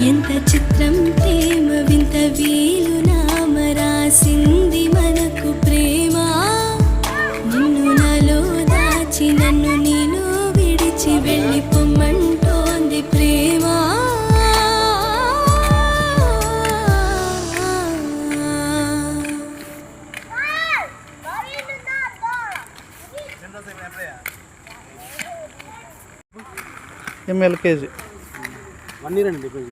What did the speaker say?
ఎంత చిత్రం ప్రేమ వింత వీలు నామ రాసింది మనకు ప్రేమ నిన్ను నాలో దాచి నన్ను నీలో విడిచి వెళ్ళిపోమ్మంటోంది ప్రేమ ఎంఎల్కేజీ 1 year అండి.